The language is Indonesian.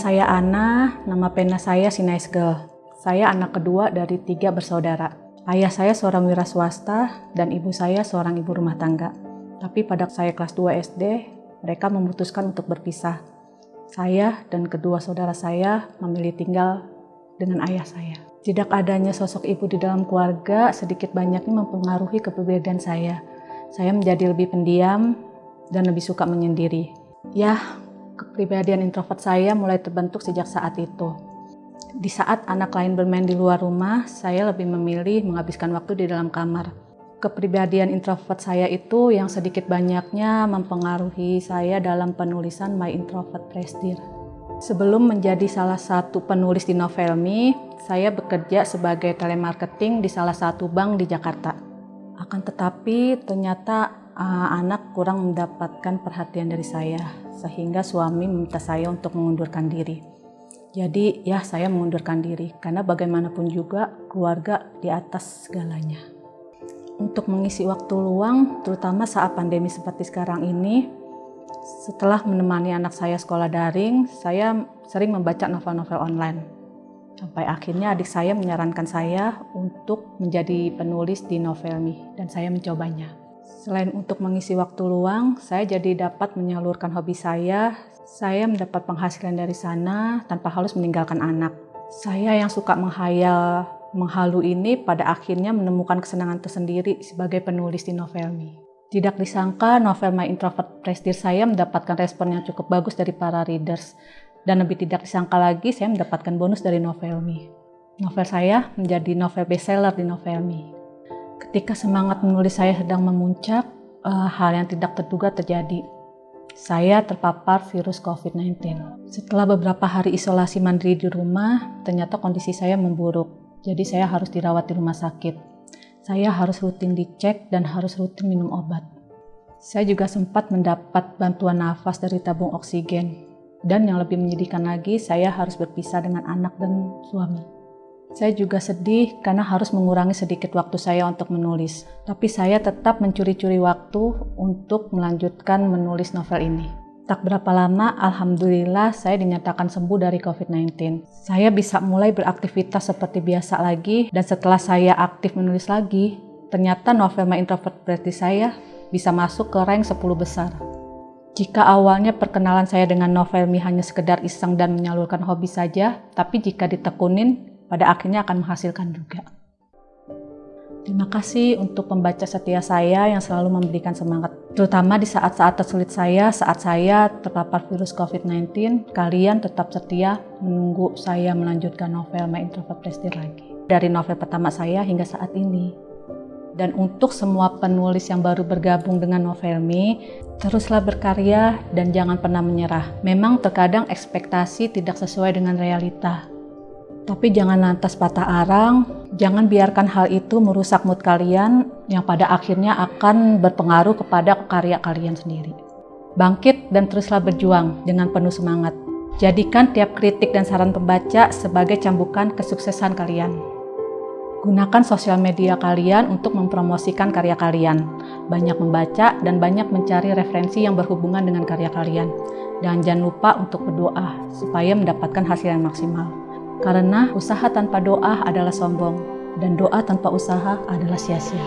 saya Ana, nama pena saya Sinice Girl. Saya anak kedua dari 3 bersaudara. Ayah saya seorang wira swasta dan ibu saya seorang ibu rumah tangga. Tapi pada saya kelas 2 SD, mereka memutuskan untuk berpisah. Saya dan kedua saudara saya memilih tinggal dengan ayah saya. Tidak adanya sosok ibu di dalam keluarga sedikit banyaknya mempengaruhi kepribadian saya. Saya menjadi lebih pendiam dan lebih suka menyendiri. Ya, kepribadian introvert saya mulai terbentuk sejak saat itu. Di saat anak lain bermain di luar rumah, saya lebih memilih menghabiskan waktu di dalam kamar. Kepribadian introvert saya itu yang sedikit banyaknya mempengaruhi saya dalam penulisan My Introvert Press Dear. Sebelum menjadi salah satu penulis di Novelme, saya bekerja sebagai telemarketing di salah satu bank di Jakarta. Akan tetapi ternyata anak kurang mendapatkan perhatian dari saya, sehingga suami meminta saya untuk mengundurkan diri. Jadi ya saya mengundurkan diri, karena bagaimanapun juga keluarga di atas segalanya. Untuk mengisi waktu luang, terutama saat pandemi seperti sekarang ini, setelah menemani anak saya sekolah daring, saya sering membaca novel-novel online. Sampai akhirnya adik saya menyarankan saya untuk menjadi penulis di Novelme dan saya mencobanya. Selain untuk mengisi waktu luang, saya jadi dapat menyalurkan hobi saya. Saya mendapat penghasilan dari sana tanpa harus meninggalkan anak. Saya yang suka menghayal, menghalu ini pada akhirnya menemukan kesenangan tersendiri sebagai penulis di Novelme. Tidak disangka novel My Introvert Press Dear saya mendapatkan respon yang cukup bagus dari para readers. Dan lebih tidak disangka lagi saya mendapatkan bonus dari Novelme. Novel saya menjadi novel bestseller di Novelme. Ketika semangat menulis saya sedang memuncak, hal yang tidak terduga terjadi. Saya terpapar virus COVID-19. Setelah beberapa hari isolasi mandiri di rumah, ternyata kondisi saya memburuk. Jadi saya harus dirawat di rumah sakit. Saya harus rutin dicek dan harus rutin minum obat. Saya juga sempat mendapat bantuan nafas dari tabung oksigen. Dan yang lebih menyedihkan lagi, saya harus berpisah dengan anak dan suami. Saya juga sedih karena harus mengurangi sedikit waktu saya untuk menulis. Tapi saya tetap mencuri-curi waktu untuk melanjutkan menulis novel ini. Tak berapa lama, alhamdulillah saya dinyatakan sembuh dari COVID-19. Saya bisa mulai beraktivitas seperti biasa lagi, dan setelah saya aktif menulis lagi, ternyata novel My Introvert Press Dear saya bisa masuk ke rank 10 besar. Jika awalnya perkenalan saya dengan Novelme hanya sekedar iseng dan menyalurkan hobi saja, tapi jika ditekunin, pada akhirnya akan menghasilkan juga. Terima kasih untuk pembaca setia saya yang selalu memberikan semangat. Terutama di saat-saat tersulit saya, saat saya terpapar virus COVID-19, kalian tetap setia menunggu saya melanjutkan novel My Introvert Press Dear lagi. Dari novel pertama saya hingga saat ini. Dan untuk semua penulis yang baru bergabung dengan Novelme, teruslah berkarya dan jangan pernah menyerah. Memang terkadang ekspektasi tidak sesuai dengan realita. Tapi jangan lantas patah arang, jangan biarkan hal itu merusak mood kalian yang pada akhirnya akan berpengaruh kepada karya kalian sendiri. Bangkit dan teruslah berjuang dengan penuh semangat. Jadikan tiap kritik dan saran pembaca sebagai cambukan kesuksesan kalian. Gunakan sosial media kalian untuk mempromosikan karya kalian. Banyak membaca dan banyak mencari referensi yang berhubungan dengan karya kalian. Dan jangan lupa untuk berdoa supaya mendapatkan hasil yang maksimal. Karena usaha tanpa doa adalah sombong, dan doa tanpa usaha adalah sia-sia.